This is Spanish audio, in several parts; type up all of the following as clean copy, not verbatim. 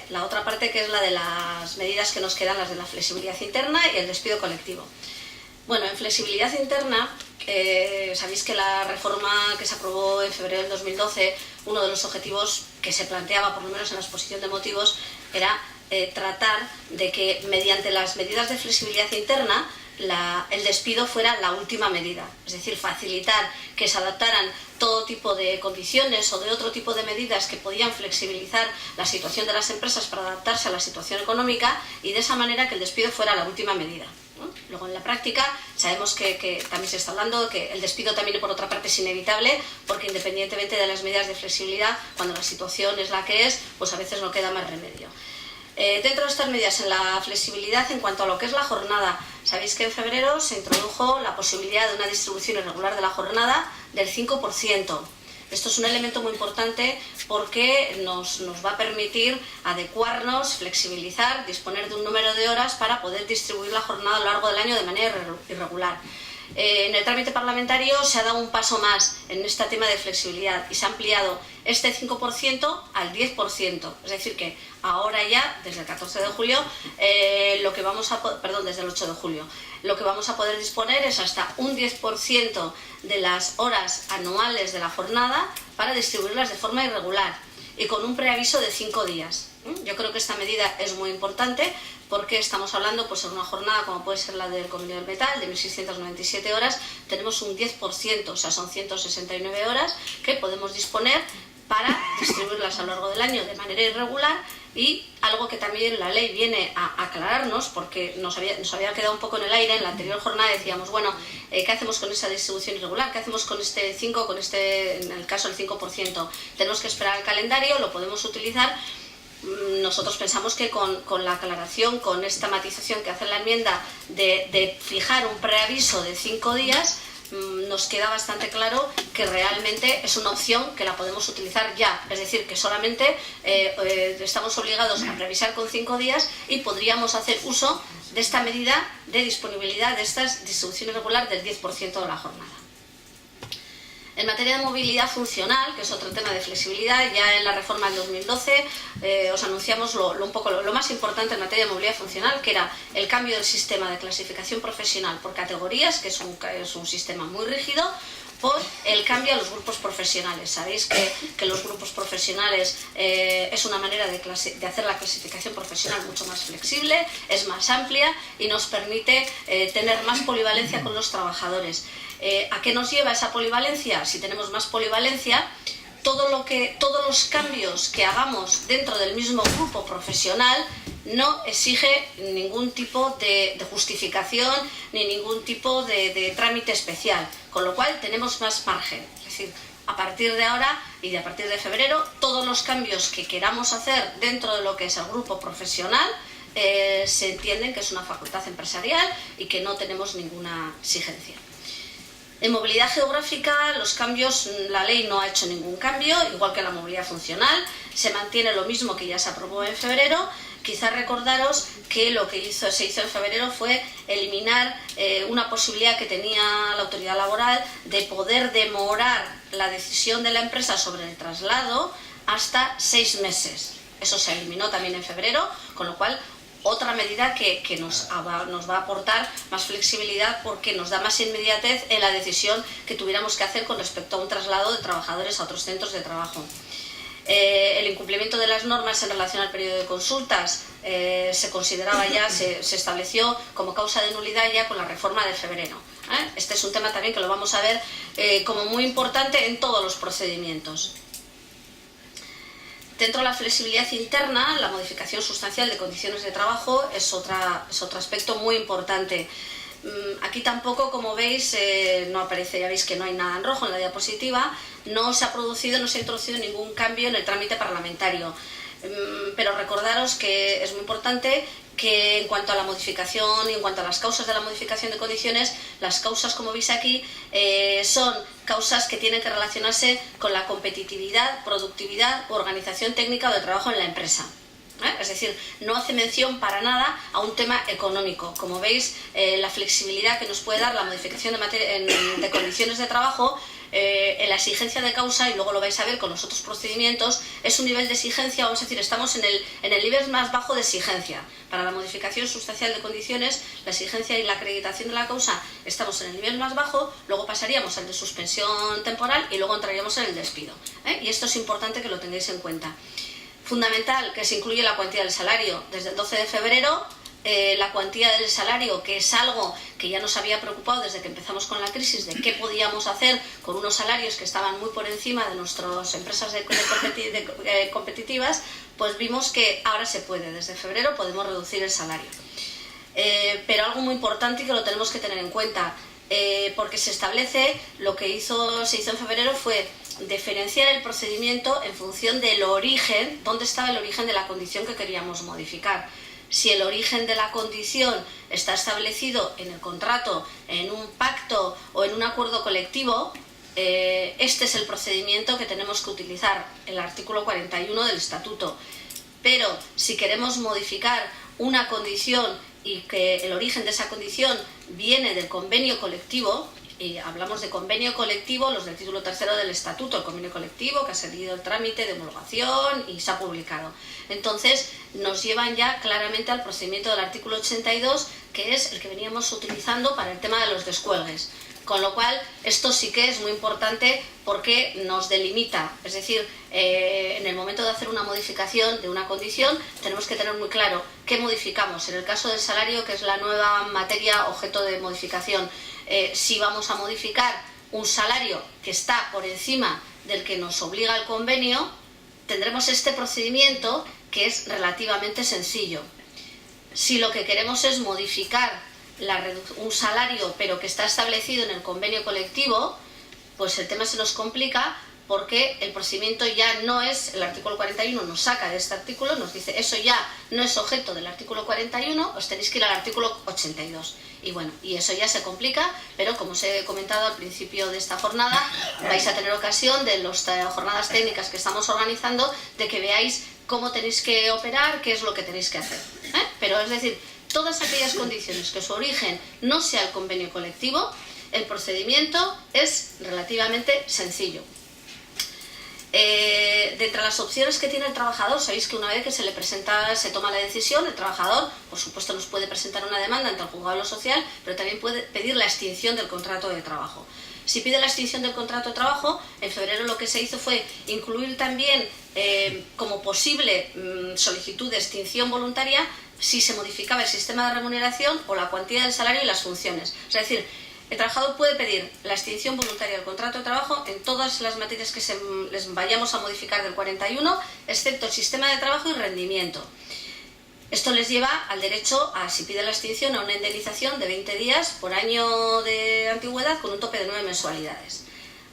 la otra parte, que es la de las medidas que nos quedan, las de la flexibilidad interna y el despido colectivo. Bueno, en flexibilidad interna, sabéis que la reforma que se aprobó en febrero del 2012, uno de los objetivos que se planteaba, por lo menos en la exposición de motivos, era tratar de que mediante las medidas de flexibilidad interna el despido fuera la última medida, es decir, facilitar que se adaptaran todo tipo de condiciones o de otro tipo de medidas que podían flexibilizar la situación de las empresas para adaptarse a la situación económica, y de esa manera que el despido fuera la última medida. Luego, en la práctica, sabemos que también se está hablando que el despido también, por otra parte, es inevitable, porque independientemente de las medidas de flexibilidad, cuando la situación es la que es, pues a veces no queda más remedio. Dentro de estas medidas, en la flexibilidad, en cuanto a lo que es la jornada, sabéis que en febrero se introdujo la posibilidad de una distribución irregular de la jornada del 5%. Esto es un elemento muy importante porque nos va a permitir adecuarnos, flexibilizar, disponer de un número de horas para poder distribuir la jornada a lo largo del año de manera irregular. En el trámite parlamentario se ha dado un paso más en este tema de flexibilidad y se ha ampliado este 5% al 10%. Es decir, que ahora ya, desde el 14 de julio, desde el 8 de julio, lo que vamos a poder disponer es hasta un 10% de las horas anuales de la jornada para distribuirlas de forma irregular y con un preaviso de 5 días. Yo creo que esta medida es muy importante porque estamos hablando, pues, en una jornada como puede ser la del Convenio del Metal, de 1.697 horas, tenemos un 10%, o sea, son 169 horas que podemos disponer para distribuirlas a lo largo del año de manera irregular. Y algo que también la ley viene a aclararnos, porque nos había quedado un poco en el aire. En la anterior jornada decíamos, bueno, ¿qué hacemos con esa distribución irregular? ¿Qué hacemos con este 5, en el caso del 5%? Tenemos que esperar al calendario, lo podemos utilizar. Nosotros pensamos que con la aclaración, con esta matización que hace la enmienda de fijar un preaviso de 5 días, nos queda bastante claro que realmente es una opción que la podemos utilizar ya. Es decir, que solamente estamos obligados a preavisar con 5 días y podríamos hacer uso de esta medida de disponibilidad de esta distribución irregular del 10% de la jornada. En materia de movilidad funcional, que es otro tema de flexibilidad, ya en la reforma del 2012 os anunciamos lo más importante en materia de movilidad funcional, que era el cambio del sistema de clasificación profesional por categorías, que es un sistema muy rígido, por el cambio a los grupos profesionales. Sabéis que los grupos profesionales es una manera de hacer la clasificación profesional mucho más flexible, es más amplia y nos permite tener más polivalencia con los trabajadores. ¿A qué nos lleva esa polivalencia? Si tenemos más polivalencia, todos los cambios que hagamos dentro del mismo grupo profesional no exige ningún tipo de justificación ni ningún tipo de trámite especial, con lo cual tenemos más margen. Es decir, a partir de ahora y a partir de febrero, todos los cambios que queramos hacer dentro de lo que es el grupo profesional se entienden que es una facultad empresarial y que no tenemos ninguna exigencia. En movilidad geográfica, los cambios, la ley no ha hecho ningún cambio, igual que la movilidad funcional, se mantiene lo mismo que ya se aprobó en febrero. Quizás recordaros que lo que se hizo en febrero fue eliminar una posibilidad que tenía la autoridad laboral de poder demorar la decisión de la empresa sobre el traslado hasta 6 meses. Eso se eliminó también en febrero, con lo cual otra medida que nos va a aportar más flexibilidad, porque nos da más inmediatez en la decisión que tuviéramos que hacer con respecto a un traslado de trabajadores a otros centros de trabajo. El incumplimiento de las normas en relación al periodo de consultas se consideraba ya, se estableció como causa de nulidad ya con la reforma de febrero. Este es un tema también que lo vamos a ver como muy importante en todos los procedimientos. Dentro de la flexibilidad interna, la modificación sustancial de condiciones de trabajo es otro aspecto muy importante. Aquí tampoco, como veis, no aparece, ya veis que no hay nada en rojo en la diapositiva, no se ha introducido ningún cambio en el trámite parlamentario. Pero recordaros que es muy importante que en cuanto a la modificación y en cuanto a las causas de la modificación de condiciones, las causas, como veis aquí, son causas que tienen que relacionarse con la competitividad, productividad u organización técnica del trabajo en la empresa. Es decir, no hace mención para nada a un tema económico. Como veis, la flexibilidad que nos puede dar la modificación de condiciones de trabajo, en la exigencia de causa, y luego lo vais a ver con los otros procedimientos, es un nivel de exigencia, vamos a decir, estamos en el nivel más bajo de exigencia. Para la modificación sustancial de condiciones, la exigencia y la acreditación de la causa, estamos en el nivel más bajo, luego pasaríamos al de suspensión temporal y luego entraríamos en el despido. Y esto es importante que lo tengáis en cuenta. Fundamental que se incluye la cuantía del salario. Desde el 12 de febrero, la cuantía del salario, que es algo que ya nos había preocupado desde que empezamos con la crisis, de qué podíamos hacer con unos salarios que estaban muy por encima de nuestras empresas competitivas, pues vimos que ahora se puede. Desde febrero podemos reducir el salario. Pero algo muy importante y que lo tenemos que tener en cuenta, porque se establece, lo que se hizo en febrero fue diferenciar el procedimiento en función del origen, dónde estaba el origen de la condición que queríamos modificar. Si el origen de la condición está establecido en el contrato, en un pacto o en un acuerdo colectivo, este es el procedimiento que tenemos que utilizar, el artículo 41 del Estatuto. Pero si queremos modificar una condición y que el origen de esa condición viene del convenio colectivo, y hablamos de convenio colectivo, los del título 3 del Estatuto, el convenio colectivo que ha seguido el trámite de homologación y se ha publicado. Entonces nos llevan ya claramente al procedimiento del artículo 82, que es el que veníamos utilizando para el tema de los descuelgues. Con lo cual, esto sí que es muy importante porque nos delimita. Es decir, en el momento de hacer una modificación de una condición, tenemos que tener muy claro qué modificamos. En el caso del salario, que es la nueva materia objeto de modificación, si vamos a modificar un salario que está por encima del que nos obliga el convenio, tendremos este procedimiento que es relativamente sencillo. Si lo que queremos es modificar un salario pero que está establecido en el convenio colectivo, pues el tema se nos complica porque el procedimiento ya no es, el artículo 41 nos saca de este artículo, nos dice eso ya no es objeto del artículo 41, os tenéis que ir al artículo 82. Y bueno, y eso ya se complica, pero como os he comentado al principio de esta jornada, vais a tener ocasión de las jornadas técnicas que estamos organizando, de que veáis cómo tenéis que operar, qué es lo que tenéis que hacer. Pero es decir, todas aquellas condiciones que su origen no sea el convenio colectivo, el procedimiento es relativamente sencillo. De entre las opciones que tiene el trabajador, sabéis que una vez que se toma la decisión, el trabajador, por supuesto, nos puede presentar una demanda ante el juzgado de lo social, pero también puede pedir la extinción del contrato de trabajo. Si pide la extinción del contrato de trabajo, en febrero lo que se hizo fue incluir también como posible solicitud de extinción voluntaria si se modificaba el sistema de remuneración o la cuantía del salario y las funciones. Es decir, el trabajador puede pedir la extinción voluntaria del contrato de trabajo en todas las materias que les vayamos a modificar del 41, excepto el sistema de trabajo y rendimiento. Esto les lleva al derecho a, si pide la extinción, a una indemnización de 20 días por año de antigüedad con un tope de 9 mensualidades.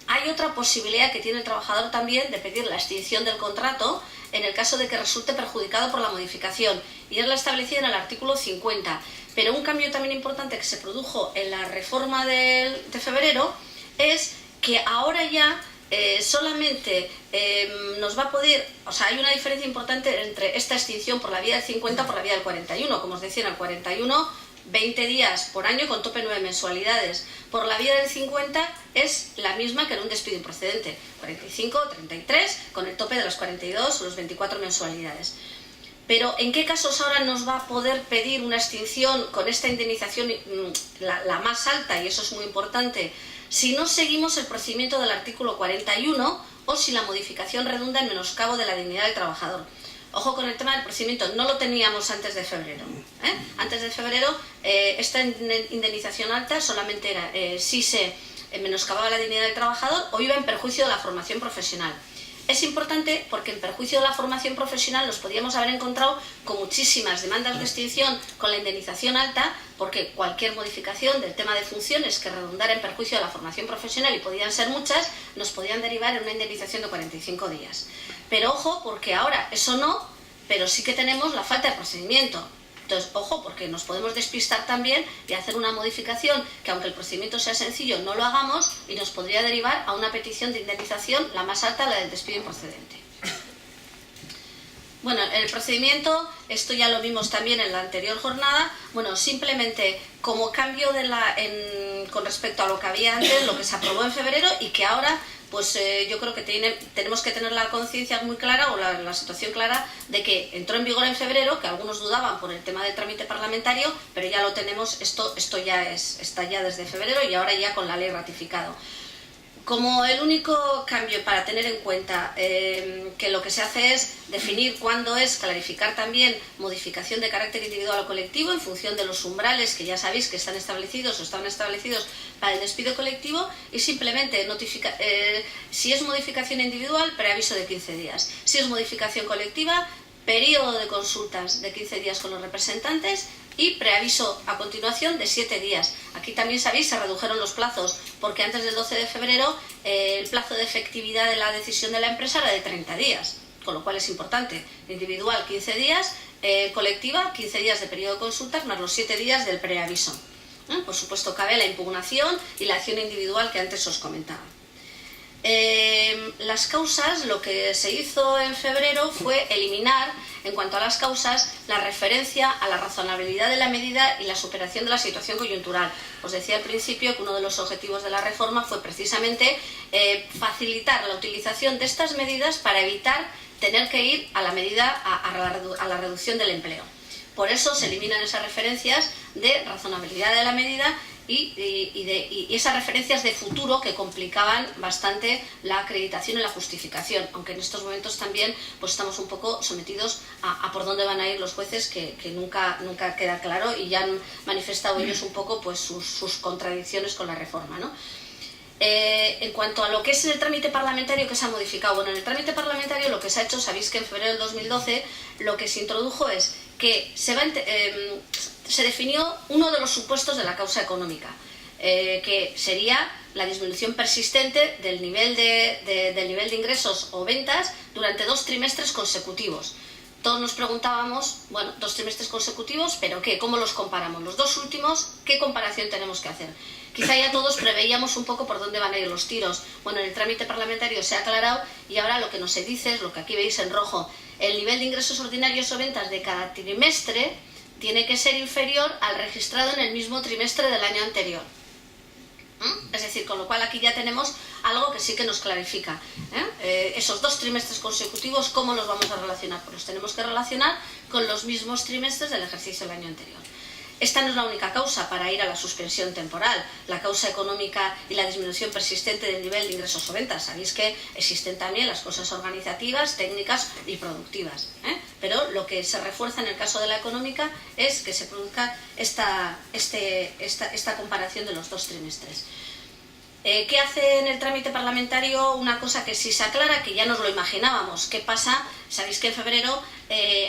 Hay otra posibilidad que tiene el trabajador también de pedir la extinción del contrato en el caso de que resulte perjudicado por la modificación, y es la establecida en el artículo 50. Pero un cambio también importante que se produjo en la reforma de febrero es que ahora ya solamente nos va a poder, o sea, hay una diferencia importante entre esta extinción por la vía del 50 y por la vía del 41. Como os decía, en el 41, 20 días por año con tope 9 mensualidades. Por la vía del 50 es la misma que en un despido improcedente, 45, 33, con el tope de los 42 o los 24 mensualidades. Pero ¿en qué casos ahora nos va a poder pedir una extinción con esta indemnización la más alta? Y eso es muy importante. Si no seguimos el procedimiento del artículo 41 o si la modificación redunda en menoscabo de la dignidad del trabajador. Ojo con el tema del procedimiento, no lo teníamos antes de febrero. Antes de febrero esta indemnización alta solamente era si se menoscababa la dignidad del trabajador o iba en perjuicio de la formación profesional. Es importante porque en perjuicio de la formación profesional nos podíamos haber encontrado con muchísimas demandas de extinción con la indemnización alta, porque cualquier modificación del tema de funciones que redundara en perjuicio de la formación profesional, y podían ser muchas, nos podían derivar en una indemnización de 45 días. Pero ojo, porque ahora eso no, pero sí que tenemos la falta de procedimiento. Entonces, ojo, porque nos podemos despistar también y hacer una modificación que, aunque el procedimiento sea sencillo, no lo hagamos y nos podría derivar a una petición de indemnización, la más alta, la del despido improcedente. Bueno, el procedimiento, esto ya lo vimos también en la anterior jornada, bueno, simplemente como cambio con respecto a lo que había antes, lo que se aprobó en febrero y que ahora, pues yo creo que tenemos que tener la conciencia muy clara o la situación clara de que entró en vigor en febrero, que algunos dudaban por el tema del trámite parlamentario, pero ya lo tenemos, esto ya está ya desde febrero y ahora ya con la ley ratificado. Como el único cambio para tener en cuenta que lo que se hace es definir cuándo es, clarificar también modificación de carácter individual o colectivo en función de los umbrales que ya sabéis que están establecidos o estaban establecidos para el despido colectivo y simplemente si es modificación individual, preaviso de 15 días. Si es modificación colectiva, periodo de consultas de 15 días con los representantes y preaviso a continuación de 7 días. Aquí también sabéis, se redujeron los plazos, porque antes del 12 de febrero el plazo de efectividad de la decisión de la empresa era de 30 días, con lo cual es importante. Individual 15 días, colectiva 15 días de periodo de consultas más los 7 días del preaviso. Por supuesto cabe la impugnación y la acción individual que antes os comentaba. Las causas, lo que se hizo en febrero fue eliminar, en cuanto a las causas, la referencia a la razonabilidad de la medida y la superación de la situación coyuntural. Os decía al principio que uno de los objetivos de la reforma fue precisamente facilitar la utilización de estas medidas para evitar tener que ir a la reducción del empleo. Por eso se eliminan esas referencias de razonabilidad de la medida y esas referencias de futuro que complicaban bastante la acreditación y la justificación, aunque en estos momentos también pues estamos un poco sometidos a por dónde van a ir los jueces, que nunca queda claro, y ya han manifestado ellos un poco pues sus contradicciones con la reforma, ¿no? En cuanto a lo que es el trámite parlamentario que se ha modificado, bueno, en el trámite parlamentario lo que se ha hecho, sabéis que en febrero del 2012 lo que se introdujo es que se definió uno de los supuestos de la causa económica, que sería la disminución persistente del nivel de ingresos o ventas durante 2 trimestres consecutivos. Todos nos preguntábamos, bueno, 2 trimestres consecutivos, ¿pero qué? ¿Cómo los comparamos? Los 2 últimos, ¿qué comparación tenemos que hacer? Quizá ya todos preveíamos un poco por dónde van a ir los tiros. Bueno, en el trámite parlamentario se ha aclarado y ahora lo que nos se dice es lo que aquí veis en rojo. El nivel de ingresos ordinarios o ventas de cada trimestre tiene que ser inferior al registrado en el mismo trimestre del año anterior. Es decir, con lo cual aquí ya tenemos algo que sí que nos clarifica. Esos 2 trimestres consecutivos, ¿cómo los vamos a relacionar? Pues los tenemos que relacionar con los mismos trimestres del ejercicio del año anterior. Esta no es la única causa para ir a la suspensión temporal. La causa económica y la disminución persistente del nivel de ingresos o ventas. Sabéis que existen también las causas organizativas, técnicas y productivas. Pero lo que se refuerza en el caso de la económica es que se produzca esta comparación de los 2 trimestres. ¿Qué hace en el trámite parlamentario? Una cosa que sí se aclara, que ya nos lo imaginábamos. ¿Qué pasa? Sabéis que en febrero,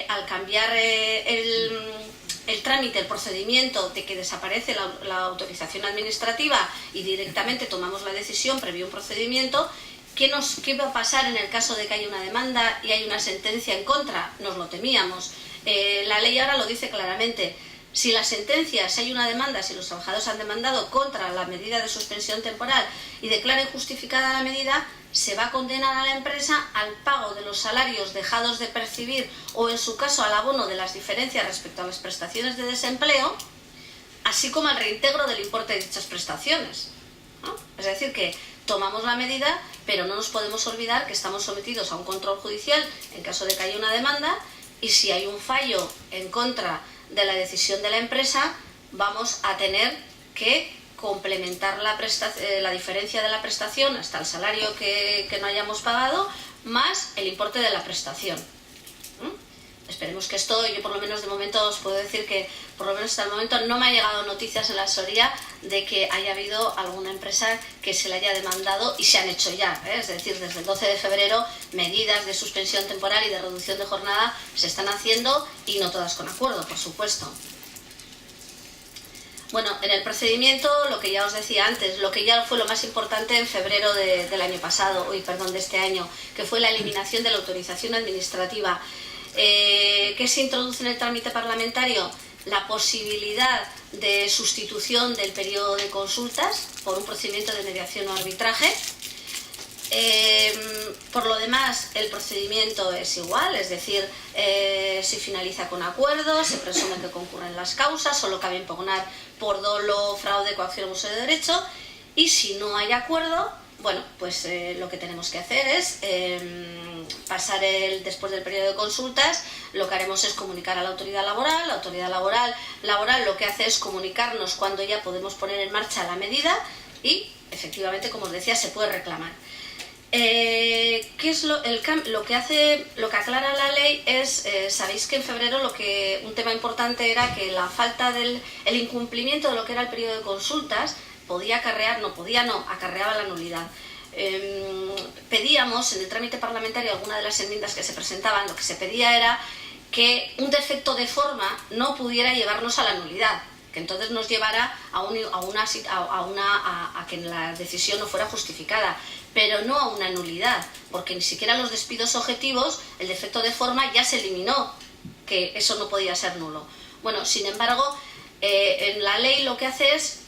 al cambiar el trámite, el procedimiento de que desaparece la autorización administrativa y directamente tomamos la decisión previo un procedimiento, ¿qué va a pasar en el caso de que haya una demanda y hay una sentencia en contra? Nos lo temíamos. La ley ahora lo dice claramente. Si la sentencia, si hay una demanda, si los trabajadores han demandado contra la medida de suspensión temporal y declara injustificada la medida, se va a condenar a la empresa al pago de los salarios dejados de percibir o, en su caso, al abono de las diferencias respecto a las prestaciones de desempleo, así como al reintegro del importe de dichas prestaciones, ¿no? Es decir, que tomamos la medida, pero no nos podemos olvidar que estamos sometidos a un control judicial en caso de que haya una demanda, y si hay un fallo en contra de la decisión de la empresa, vamos a tener que complementar la diferencia de la prestación hasta el salario que no hayamos pagado, más el importe de la prestación. Esperemos que esto, yo por lo menos de momento os puedo decir que por lo menos hasta el momento no me ha llegado noticias en la Soria de que haya habido alguna empresa que se le haya demandado, y se han hecho ya, es decir, desde el 12 de febrero medidas de suspensión temporal y de reducción de jornada se están haciendo, y no todas con acuerdo, por supuesto. Bueno, en el procedimiento, lo que ya os decía antes, lo que ya fue lo más importante en febrero de este año, que fue la eliminación de la autorización administrativa. ¿Qué se introduce en el trámite parlamentario? La posibilidad de sustitución del periodo de consultas por un procedimiento de mediación o arbitraje. Por lo demás, el procedimiento es igual, es decir, si finaliza con acuerdo, se presume que concurren las causas, solo cabe impugnar por dolo, fraude, coacción o abuso de derecho, y si no hay acuerdo, bueno, pues lo que tenemos que hacer es pasar después del periodo de consultas, lo que haremos es comunicar a la autoridad laboral. La autoridad laboral lo que hace es comunicarnos cuando ya podemos poner en marcha la medida y, efectivamente, como os decía, se puede reclamar. ¿Qué es lo que aclara la ley? Sabéis que en febrero un tema importante era que la falta el incumplimiento de lo que era el periodo de consultas acarreaba la nulidad. Pedíamos en el trámite parlamentario, alguna de las enmiendas que se presentaban, lo que se pedía era que un defecto de forma no pudiera llevarnos a la nulidad, que entonces nos llevara a que la decisión no fuera justificada, pero no a una nulidad, porque ni siquiera los despidos objetivos, el defecto de forma ya se eliminó, que eso no podía ser nulo. Bueno, sin embargo, en la ley lo que hace es,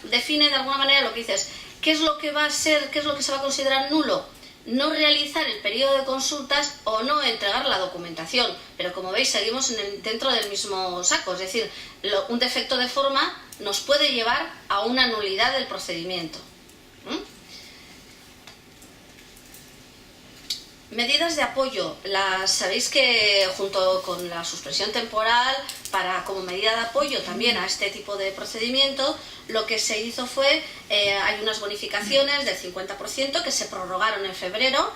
define de alguna manera lo que dices, ¿qué es lo que va a ser, qué es lo que se va a considerar nulo? No realizar el periodo de consultas o no entregar la documentación, pero como veis seguimos dentro del mismo saco, es decir, un defecto de forma nos puede llevar a una nulidad del procedimiento. Medidas de apoyo. Sabéis que junto con la suspensión temporal, como medida de apoyo también a este tipo de procedimiento, lo que se hizo fue, hay unas bonificaciones del 50% que se prorrogaron en febrero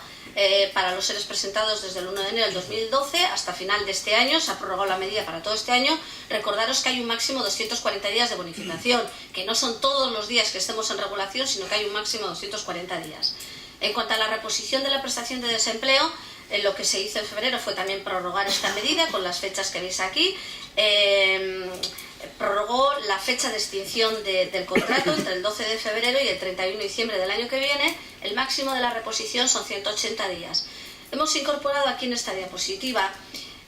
para los seres presentados desde el 1 de enero del 2012 hasta final de este año. Se ha prorrogado la medida para todo este año. Recordaros que hay un máximo de 240 días de bonificación, que no son todos los días que estemos en regulación, sino que hay un máximo de 240 días. En cuanto a la reposición de la prestación de desempleo, lo que se hizo en febrero fue también prorrogar esta medida con las fechas que veis aquí. Prorrogó la fecha de extinción del contrato entre el 12 de febrero y el 31 de diciembre del año que viene. El máximo de la reposición son 180 días. Hemos incorporado aquí en esta diapositiva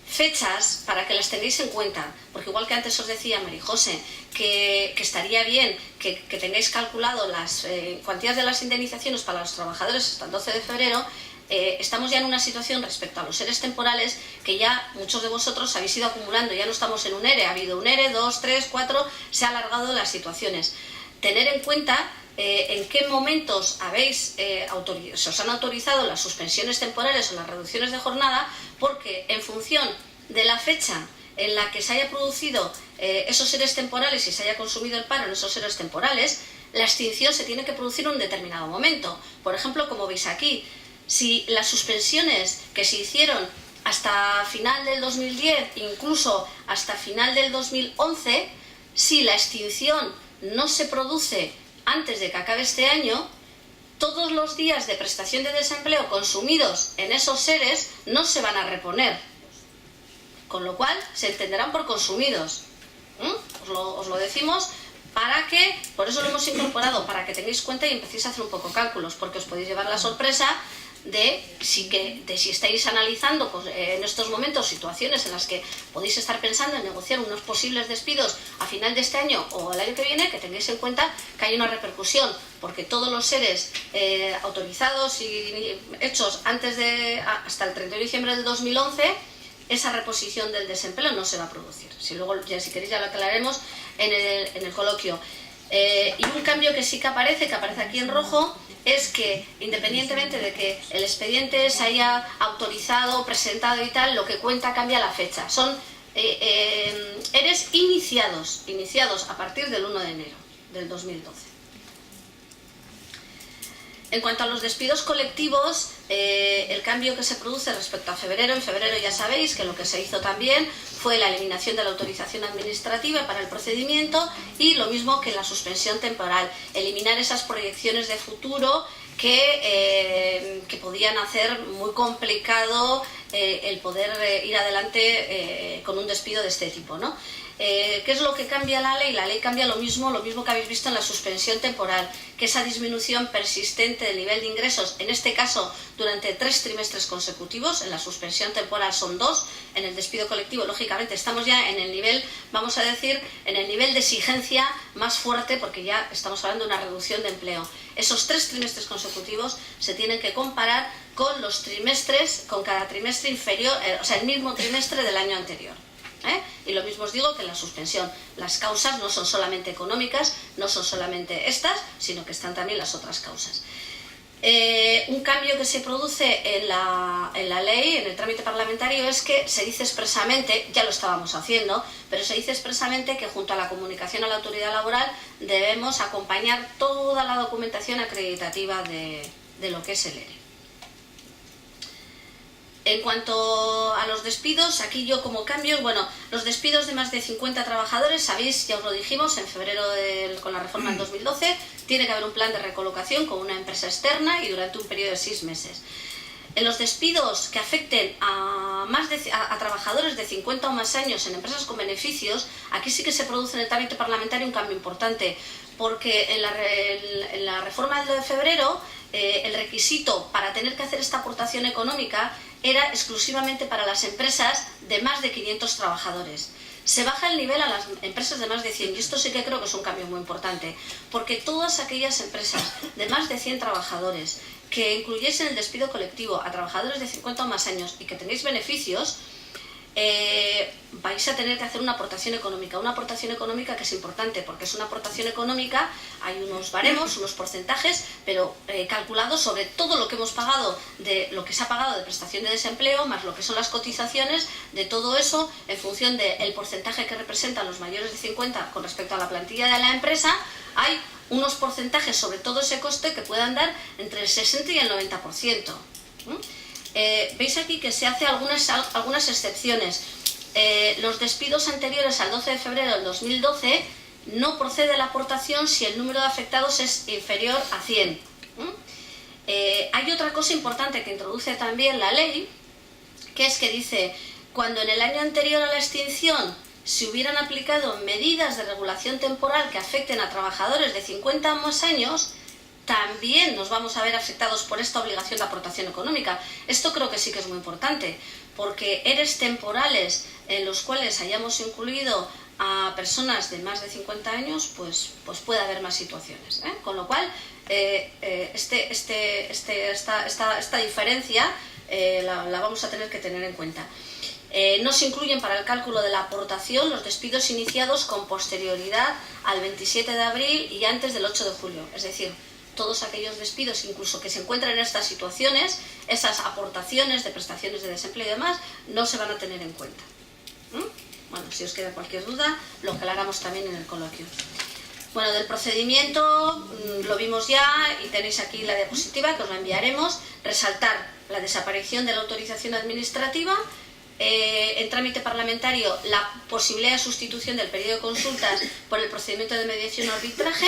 fechas para que las tengáis en cuenta, porque igual que antes os decía Marijose, que estaría bien que tengáis calculado las cuantías de las indemnizaciones para los trabajadores hasta el 12 de febrero, estamos ya en una situación respecto a los EREs temporales que ya muchos de vosotros habéis ido acumulando, ya no estamos en un ERE, ha habido un ERE, 2, 3, 4, se han alargado las situaciones. Tener en cuenta en qué momentos se os han autorizado las suspensiones temporales o las reducciones de jornada, porque en función de la fecha en la que se haya producido esos EREs temporales y se haya consumido el paro en esos EREs temporales, la extinción se tiene que producir en un determinado momento. Por ejemplo, como veis aquí, si las suspensiones que se hicieron hasta final del 2010, incluso hasta final del 2011, si la extinción no se produce antes de que acabe este año, todos los días de prestación de desempleo consumidos en esos EREs no se van a reponer, con lo cual se entenderán por consumidos. Os lo decimos por eso lo hemos incorporado, para que tengáis cuenta y empecéis a hacer un poco cálculos, porque os podéis llevar la sorpresa de si estáis analizando en estos momentos situaciones en las que podéis estar pensando en negociar unos posibles despidos a final de este año o el año que viene, que tengáis en cuenta que hay una repercusión, porque todos los EREs autorizados y hechos hasta el 31 de diciembre del 2011, esa reposición del desempleo no se va a producir. Si queréis ya lo aclararemos en el coloquio. Y un cambio que sí que aparece aquí en rojo, es que independientemente de que el expediente se haya autorizado, presentado y tal, lo que cuenta cambia la fecha. Son EREs iniciados a partir del 1 de enero del 2012. En cuanto a los despidos colectivos, el cambio que se produce respecto a febrero, en febrero ya sabéis que lo que se hizo también fue la eliminación de la autorización administrativa para el procedimiento y lo mismo que la suspensión temporal, eliminar esas proyecciones de futuro que podían hacer muy complicado el poder ir adelante con un despido de este tipo, ¿no? ¿Qué es lo que cambia la ley? La ley cambia lo mismo que habéis visto en la suspensión temporal, que esa disminución persistente del nivel de ingresos, en este caso durante 3 trimestres consecutivos, en la suspensión temporal son 2, en el despido colectivo, lógicamente, estamos ya en el nivel, vamos a decir, en el nivel de exigencia más fuerte, porque ya estamos hablando de una reducción de empleo. Esos 3 trimestres consecutivos se tienen que comparar con los trimestres, con cada trimestre inferior, o sea, el mismo trimestre del año anterior. Y lo mismo os digo que en la suspensión, las causas no son solamente económicas, no son solamente estas, sino que están también las otras causas. Un cambio que se produce en la ley, en el trámite parlamentario, es que se dice expresamente, ya lo estábamos haciendo, pero se dice expresamente que junto a la comunicación a la autoridad laboral debemos acompañar toda la documentación acreditativa de lo que es el ERE. En cuanto a los despidos, aquí yo como cambios, bueno, los despidos de más de 50 trabajadores, sabéis, ya os lo dijimos, en febrero con la reforma del 2012, tiene que haber un plan de recolocación con una empresa externa y durante un periodo de 6 meses. En los despidos que afecten a trabajadores de 50 o más años en empresas con beneficios, aquí sí que se produce en el trámite parlamentario un cambio importante, porque en la reforma de febrero el requisito para tener que hacer esta aportación económica era exclusivamente para las empresas de más de 500 trabajadores. Se baja el nivel a las empresas de más de 100 y esto sí que creo que es un cambio muy importante, porque todas aquellas empresas de más de 100 trabajadores que incluyesen el despido colectivo a trabajadores de 50 o más años y que tenéis beneficios, vais a tener que hacer una aportación económica que es importante, porque es una aportación económica, hay unos baremos, unos porcentajes, pero calculados sobre todo lo que hemos pagado, de lo que se ha pagado de prestación de desempleo, más lo que son las cotizaciones, de todo eso, en función del porcentaje que representan los mayores de 50 con respecto a la plantilla de la empresa, hay unos porcentajes sobre todo ese coste que puedan dar entre el 60 y el 90%. Veis aquí que se hace algunas excepciones. Los despidos anteriores al 12 de febrero del 2012 no procede la aportación si el número de afectados es inferior a 100. Hay otra cosa importante que introduce también la ley, que es que dice, cuando en el año anterior a la extinción se hubieran aplicado medidas de regulación temporal que afecten a trabajadores de 50 o más años, también nos vamos a ver afectados por esta obligación de aportación económica. Esto creo que sí que es muy importante, porque EREs temporales en los cuales hayamos incluido a personas de más de 50 años, pues puede haber más situaciones. Con lo cual, esta diferencia la vamos a tener que tener en cuenta. No se incluyen para el cálculo de la aportación los despidos iniciados con posterioridad al 27 de abril y antes del 8 de julio. Es decir, todos aquellos despidos, incluso que se encuentran en estas situaciones, esas aportaciones de prestaciones de desempleo y demás, no se van a tener en cuenta. Bueno, si os queda cualquier duda, lo aclaramos también en el coloquio. Bueno, del procedimiento lo vimos ya y tenéis aquí la diapositiva que os la enviaremos. Resaltar la desaparición de la autorización administrativa, en trámite parlamentario la posibilidad de sustitución del periodo de consultas por el procedimiento de mediación o arbitraje.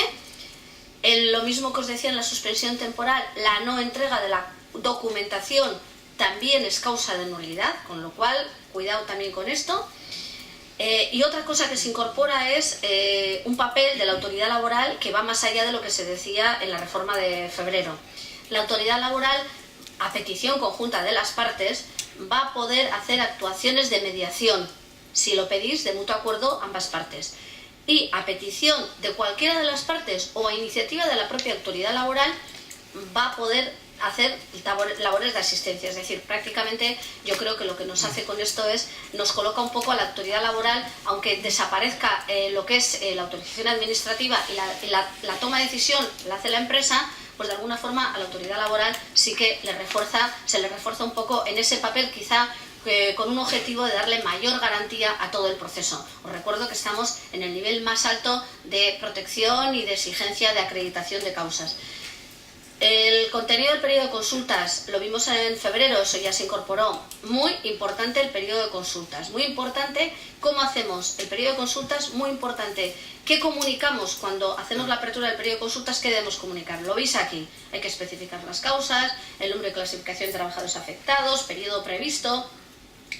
Lo mismo que os decía en la suspensión temporal, la no entrega de la documentación también es causa de nulidad, con lo cual cuidado también con esto. Y otra cosa que se incorpora es un papel de la autoridad laboral que va más allá de lo que se decía en la reforma de febrero. La autoridad laboral, a petición conjunta de las partes, va a poder hacer actuaciones de mediación, si lo pedís de mutuo acuerdo ambas partes. Y a petición de cualquiera de las partes o a iniciativa de la propia autoridad laboral va a poder hacer labores de asistencia. Es decir, prácticamente yo creo que lo que nos hace con esto es, nos coloca un poco a la autoridad laboral, aunque desaparezca lo que es la autorización administrativa y la toma de decisión la hace la empresa, pues de alguna forma a la autoridad laboral sí que se le refuerza un poco en ese papel, quizá con un objetivo de darle mayor garantía a todo el proceso. Os recuerdo que estamos en el nivel más alto de protección y de exigencia de acreditación de causas. El contenido del periodo de consultas lo vimos en febrero, eso ya se incorporó. Muy importante el periodo de consultas, muy importante cómo hacemos el periodo de consultas, muy importante qué comunicamos cuando hacemos la apertura del periodo de consultas, qué debemos comunicar. Lo veis aquí, hay que especificar las causas, el número de clasificación de trabajadores afectados, periodo previsto.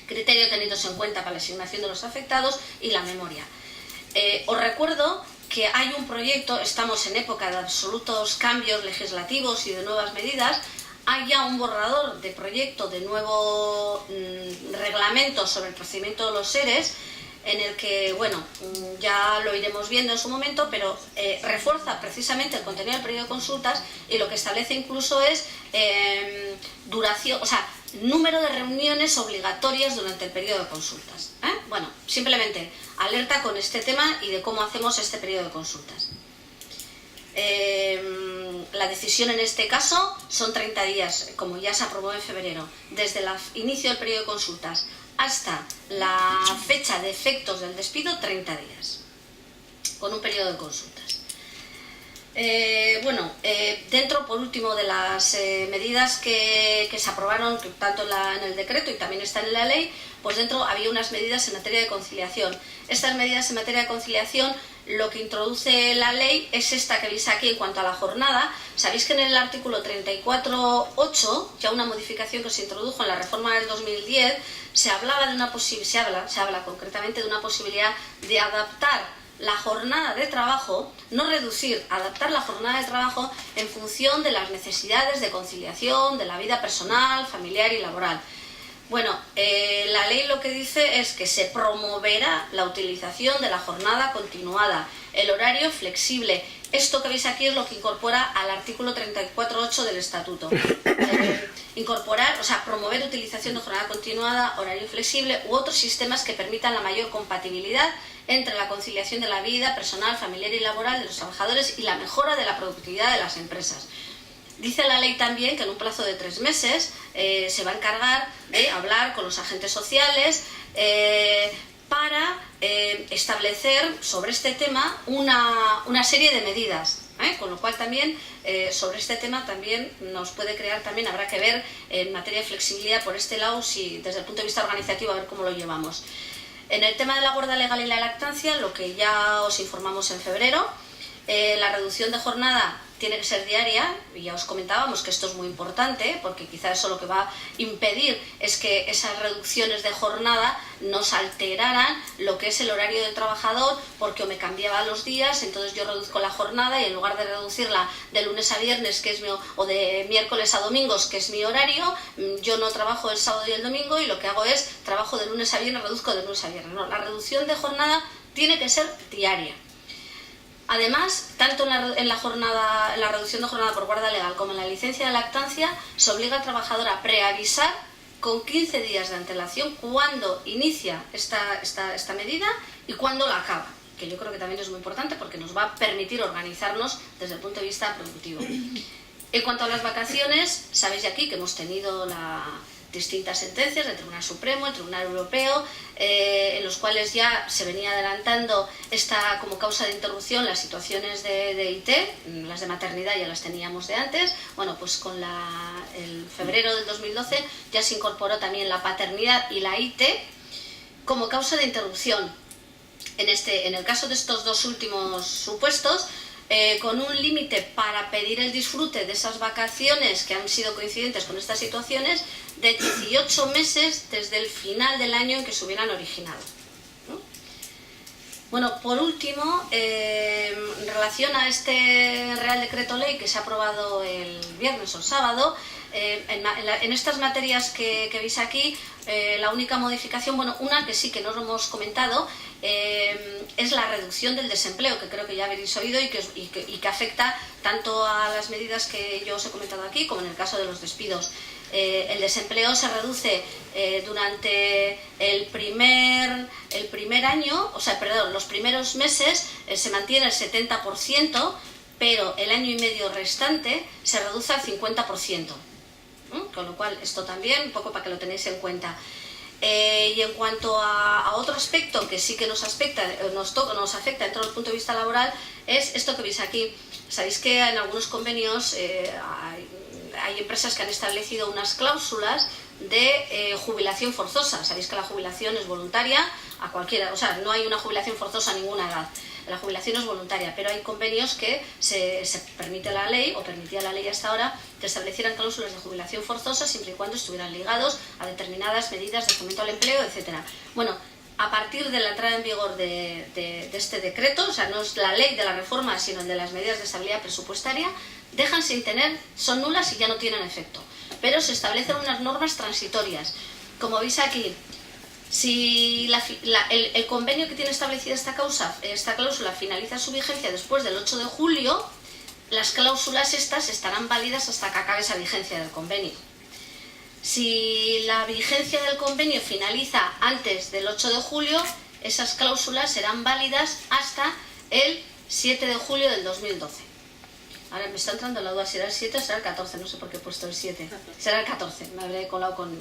criterio tenidos en cuenta para la asignación de los afectados y la memoria. Os recuerdo que hay un proyecto, estamos en época de absolutos cambios legislativos y de nuevas medidas. Hay ya un borrador de proyecto de nuevo reglamento sobre el procedimiento de los ERES, en el que, bueno, ya lo iremos viendo en su momento, pero refuerza precisamente el contenido del periodo de consultas, y lo que establece incluso es duración, o sea, número de reuniones obligatorias durante el periodo de consultas. Bueno, simplemente alerta con este tema y de cómo hacemos este periodo de consultas. La decisión en este caso son 30 días, como ya se aprobó en febrero, desde el inicio del periodo de consultas hasta la fecha de efectos del despido, 30 días, con un periodo de consultas. Dentro, por último, de las medidas que se aprobaron, tanto en el decreto y también están en la ley, pues dentro había unas medidas en materia de conciliación. Estas medidas en materia de conciliación, lo que introduce la ley es esta que veis aquí en cuanto a la jornada. Sabéis que en el artículo 34.8, ya una modificación que se introdujo en la reforma del 2010, se hablaba de una se habla concretamente de una posibilidad de adaptar la jornada de trabajo, no reducir, adaptar la jornada de trabajo en función de las necesidades de conciliación de la vida personal, familiar y laboral. Bueno, la ley lo que dice es que se promoverá la utilización de la jornada continuada, el horario flexible. Esto que veis aquí es lo que incorpora al artículo 34.8 del Estatuto. Incorporar, o sea, promover utilización de jornada continuada, horario flexible u otros sistemas que permitan la mayor compatibilidad entre la conciliación de la vida personal, familiar y laboral de los trabajadores y la mejora de la productividad de las empresas. Dice la ley también que en un plazo de 3 meses se va a encargar de hablar con los agentes sociales para establecer sobre este tema una serie de medidas. Con lo cual también sobre este tema también nos puede crear, también habrá que ver en materia de flexibilidad por este lado, si desde el punto de vista organizativo, a ver cómo lo llevamos. En el tema de la guarda legal y la lactancia, lo que ya os informamos en febrero, la reducción de jornada tiene que ser diaria, y ya os comentábamos que esto es muy importante, porque quizás eso lo que va a impedir es que esas reducciones de jornada nos alteraran lo que es el horario del trabajador, porque o me cambiaba los días, entonces yo reduzco la jornada y en lugar de reducirla de lunes a viernes, que es o de miércoles a domingos, que es mi horario, yo no trabajo el sábado y el domingo, y lo que hago es trabajo de lunes a viernes, reduzco de lunes a viernes. No, la reducción de jornada tiene que ser diaria. Además, tanto en la reducción de jornada por guarda legal como en la licencia de lactancia, se obliga al trabajador a preavisar con 15 días de antelación cuándo inicia esta medida y cuándo la acaba, que yo creo que también es muy importante porque nos va a permitir organizarnos desde el punto de vista productivo. En cuanto a las vacaciones, sabéis de aquí que hemos tenido distintas sentencias del Tribunal Supremo, el Tribunal Europeo, en los cuales ya se venía adelantando como causa de interrupción las situaciones de IT, las de maternidad ya las teníamos de antes. Bueno, pues con el febrero del 2012 ya se incorporó también la paternidad y la IT como causa de interrupción. En el caso de estos dos últimos supuestos, con un límite para pedir el disfrute de esas vacaciones que han sido coincidentes con estas situaciones de 18 meses desde el final del año en que se hubieran originado. Bueno, por último, en relación a este Real Decreto Ley que se ha aprobado el viernes o el sábado, en estas materias que veis aquí, la única modificación, bueno, una que sí que no lo hemos comentado, es la reducción del desempleo, que creo que ya habéis oído y que afecta tanto a las medidas que yo os he comentado aquí como en el caso de los despidos. El desempleo se reduce durante el primer año, o sea, perdón, los primeros meses se mantiene el 70%, pero el año y medio restante se reduce al 50%. Con lo cual, esto también, un poco para que lo tenéis en cuenta. Y en cuanto a otro aspecto que sí que nos afecta dentro del punto de vista laboral, es esto que veis aquí. Sabéis que en algunos convenios hay empresas que han establecido unas cláusulas de jubilación forzosa. Sabéis que la jubilación es voluntaria a cualquiera, o sea, no hay una jubilación forzosa a ninguna edad. La jubilación es voluntaria, pero hay convenios que se permite la ley, o permitía la ley hasta ahora, que establecieran cláusulas de jubilación forzosa siempre y cuando estuvieran ligados a determinadas medidas de fomento al empleo, etc. Bueno, a partir de la entrada en vigor de este decreto, o sea, no es la ley de la reforma, sino el de las medidas de estabilidad presupuestaria, dejan sin tener, son nulas y ya no tienen efecto. Pero se establecen unas normas transitorias. Como veis aquí, si el convenio que tiene establecida esta cláusula finaliza su vigencia después del 8 de julio, las cláusulas estas estarán válidas hasta que acabe esa vigencia del convenio. Si la vigencia del convenio finaliza antes del 8 de julio, esas cláusulas serán válidas hasta el 7 de julio del 2012. Ahora me está entrando la duda si era el 7 o será el 14, no sé por qué he puesto el 7. Será el 14, me habré colado con...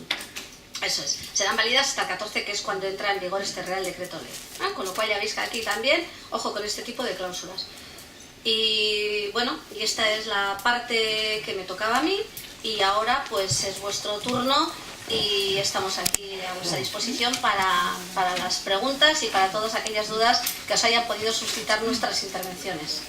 Eso es, serán válidas hasta el 14, que es cuando entra en vigor este Real Decreto Ley. Con lo cual ya veis que aquí también, ojo con este tipo de cláusulas. Y bueno, y esta es la parte que me tocaba a mí. Y ahora pues es vuestro turno y estamos aquí a vuestra disposición para las preguntas y para todas aquellas dudas que os hayan podido suscitar nuestras intervenciones.